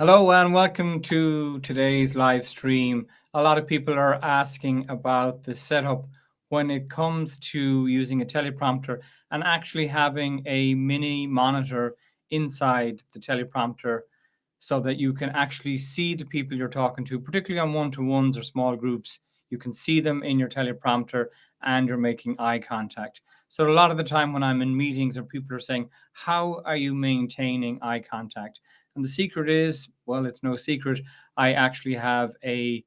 Hello and welcome to today's live stream. A lot of people are asking about the setup when it comes to using a teleprompter and actually having a mini monitor inside the teleprompter so that you can actually see the people you're talking to, particularly on one-to-ones or small groups. You can see them in your teleprompter and you're making eye contact. So a lot of the time when I'm in meetings or people are saying, how are you maintaining eye contact? And the secret is, well, it's no secret. I actually have a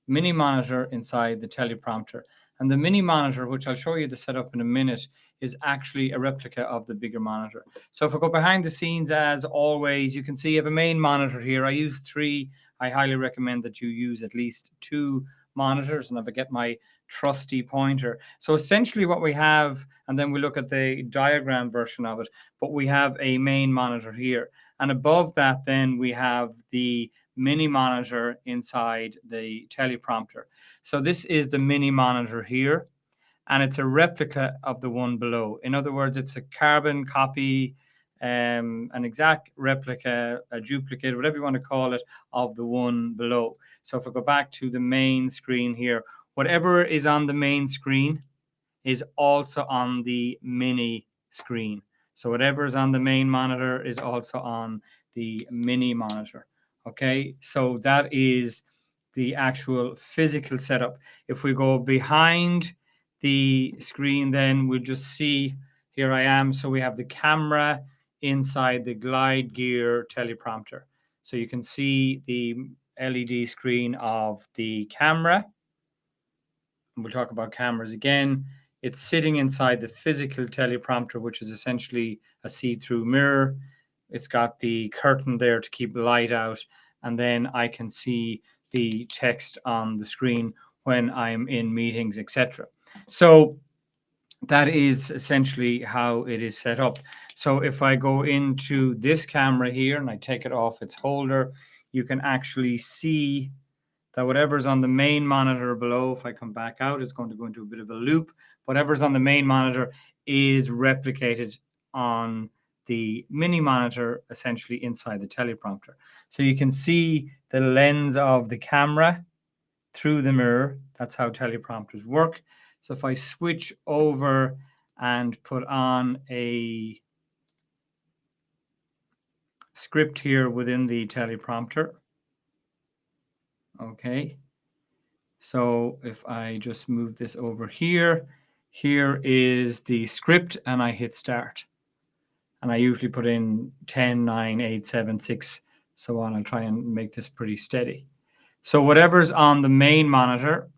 mini monitor inside the teleprompter. And the mini monitor, which I'll show you the setup in a minute, is actually a replica of the bigger monitor. So if I go behind the scenes, as always, you can see I have a main monitor here. I use 3. I highly recommend that you use at least 2 monitors. And if I get my trusty pointer. So essentially what we have, and then we look at the diagram version of it, but we have a main monitor here. And above that, then we have the mini monitor inside the teleprompter. So this is the mini monitor here, and it's a replica of the one below. In other words, it's a carbon copy, an exact replica, a duplicate, whatever you want to call it, of the one below. So if I go back to the main screen here, whatever is on the main screen is also on the mini screen. So whatever is on the main monitor is also on the mini monitor. Okay, so that is the actual physical setup. If we go behind the screen, then we'll just see, here I am. So we have the camera inside the glide gear teleprompter. So you can see the LED screen of the camera. We'll talk about cameras again. It's sitting inside the physical teleprompter, which is essentially a see-through mirror. It's got the curtain there to keep light out, and then I can see the text on the screen when I'm in meetings, etc. So that is essentially how it is set up. So if I go into this camera here and I take it off its holder, you can actually see that whatever's on the main monitor below, if I come back out, it's going to go into a bit of a loop. Whatever's on the main monitor is replicated on the mini monitor, essentially inside the teleprompter. So you can see the lens of the camera through the mirror. That's how teleprompters work. So if I switch over and put on a script here within the teleprompter, okay. So if I just move this over here, here is the script and I hit start. And I usually put in 10, 9, 8, 7, 6, so on. I'll try and make this pretty steady. So whatever's on the main monitor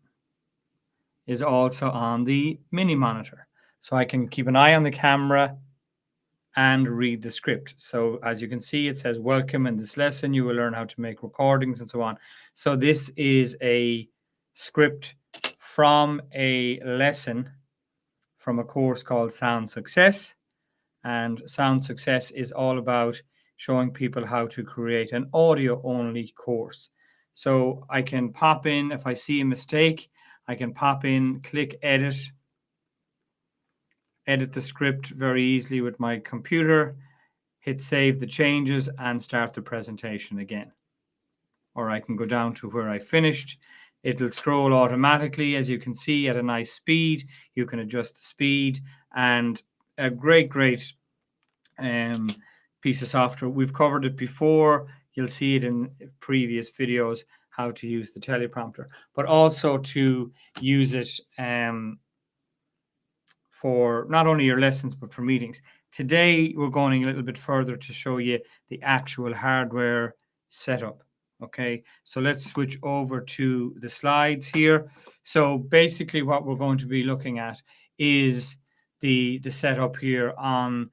is also on the mini monitor. So I can keep an eye on the camera and read the script. So as you can see, it says, welcome, in this lesson, you will learn how to make recordings and so on. So this is a script from a lesson from a course called Sound Success. And Sound Success is all about showing people how to create an audio-only course. So I can pop in, if I see a mistake, I can pop in, click edit the script very easily with my computer, hit save the changes and start the presentation again. Or I can go down to where I finished. It'll scroll automatically, as you can see, at a nice speed. You can adjust the speed, and a great piece of software. We've covered it before. You'll see it in previous videos, how to use the teleprompter, but also to use it for not only your lessons, but for meetings. Today, we're going a little bit further to show you the actual hardware setup. Okay, so let's switch over to the slides here. So basically what we're going to be looking at is the setup here on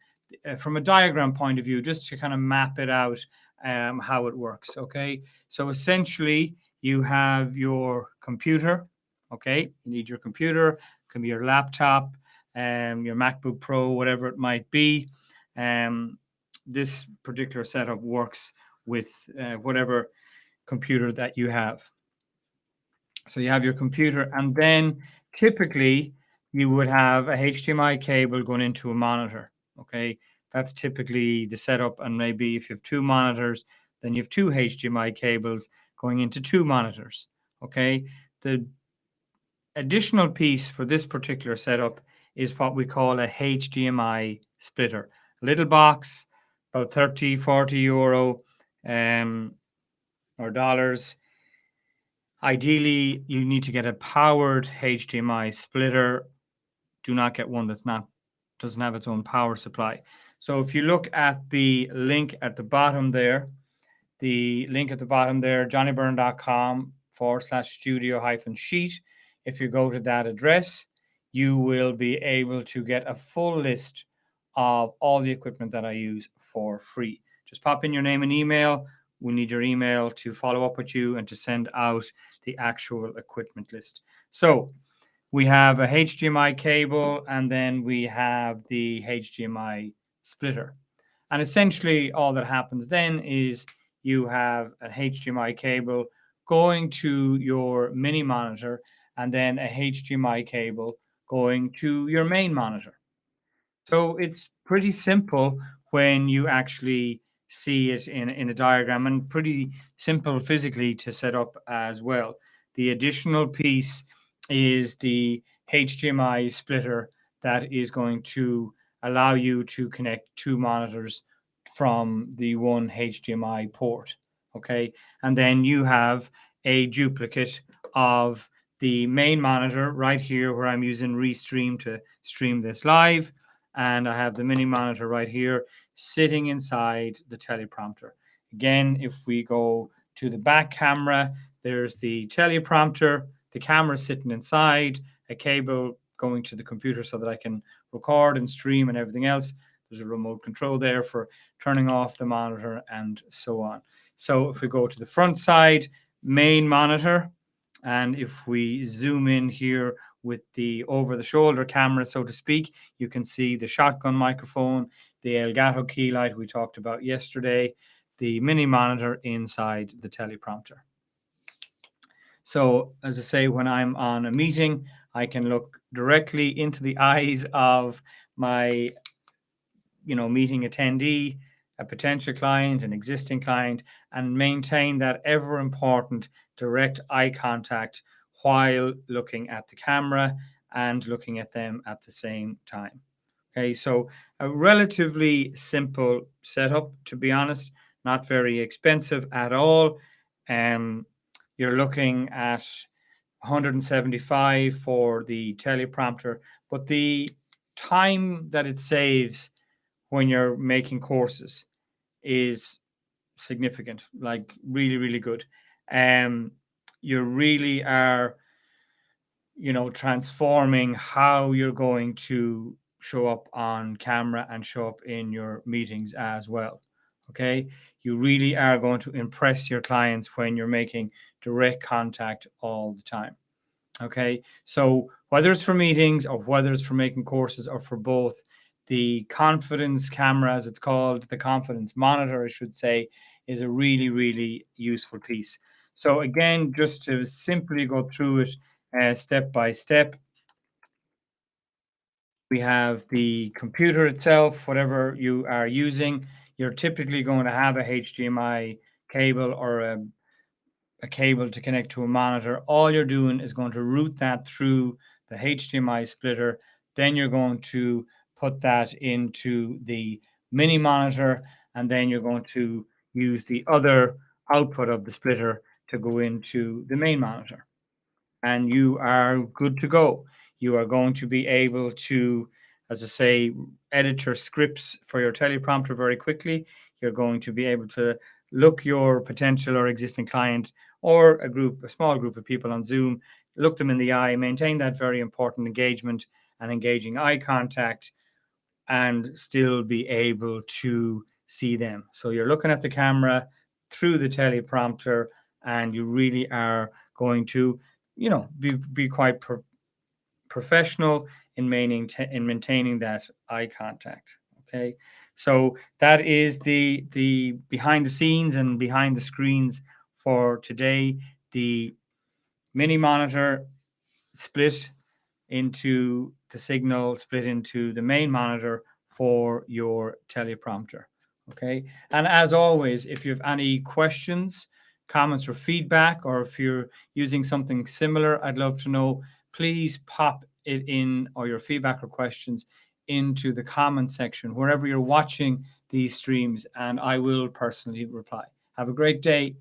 from a diagram point of view, just to kind of map it out, how it works. Okay, so essentially you have your computer. Okay, you need your computer, it can be your laptop, your MacBook Pro, whatever it might be. This particular setup works with whatever computer that you have. So you have your computer, and then typically you would have a HDMI cable going into a monitor. Okay, that's typically the setup. And maybe if you have 2 monitors, then you have two HDMI cables going into two monitors. Okay. The additional piece for this particular setup is what we call a HDMI splitter. A little box, about 30, 40 euro or dollars. Ideally, you need to get a powered HDMI splitter. Do not get one that's not doesn't have its own power supply. So if you look at the link at the bottom there, johnnyburn.com/studio-sheet. If you go to that address, you will be able to get a full list of all the equipment that I use for free. Just pop in your name and email. We need your email to follow up with you and to send out the actual equipment list. So we have a HDMI cable and then we have the HDMI splitter. And essentially, all that happens then is you have an HDMI cable going to your mini monitor and then a HDMI cable going to your main monitor. So it's pretty simple when you actually see it in a diagram, and pretty simple physically to set up as well. The additional piece is the HDMI splitter that is going to allow you to connect two monitors from the one HDMI port. Okay. And then you have a duplicate of the main monitor right here where I'm using Restream to stream this live. And I have the mini monitor right here sitting inside the teleprompter. Again, if we go to the back camera, there's the teleprompter, the camera sitting inside, a cable going to the computer so that I can record and stream and everything else. There's a remote control there for turning off the monitor and so on. So if we go to the front side, main monitor, and if we zoom in here with the over-the-shoulder camera, so to speak, you can see the shotgun microphone, the Elgato key light we talked about yesterday, the mini monitor inside the teleprompter. So as I say, when I'm on a meeting, I can look directly into the eyes of my meeting attendee, a potential client, an existing client, and maintain that ever important direct eye contact while looking at the camera and looking at them at the same time. Okay, so a relatively simple setup, to be honest, not very expensive at all. You're looking at 175 for the teleprompter, but the time that it saves when you're making courses is significant, like really, really good. You really are, transforming how you're going to show up on camera and show up in your meetings as well. Okay. You really are going to impress your clients when you're making direct contact all the time. Okay. So whether it's for meetings or whether it's for making courses or for both, the confidence camera, as it's called, the confidence monitor, I should say, is a really, really useful piece. So again, just to simply go through it step by step, we have the computer itself, whatever you are using. You're typically going to have a HDMI cable or a cable to connect to a monitor. All you're doing is going to route that through the HDMI splitter. Then you're going to put that into the mini monitor, and then you're going to use the other output of the splitter to go into the main monitor. And you are good to go. You are going to be able to, as I say, edit your scripts for your teleprompter very quickly. You're going to be able to look your potential or existing client or a small group of people on Zoom, look them in the eye, maintain that very important engagement and engaging eye contact, and still be able to see them. So you're looking at the camera through the teleprompter, and you really are going to, be quite professional in maintaining that eye contact. Okay, so that is the behind the scenes and behind the screens for today. The mini monitor split into the main monitor for your teleprompter. Okay. And as always, if you have any questions, comments, or feedback, or if you're using something similar, I'd love to know. Please pop it in, or your feedback or questions into the comment section wherever you're watching these streams, and I will personally reply. Have a great day.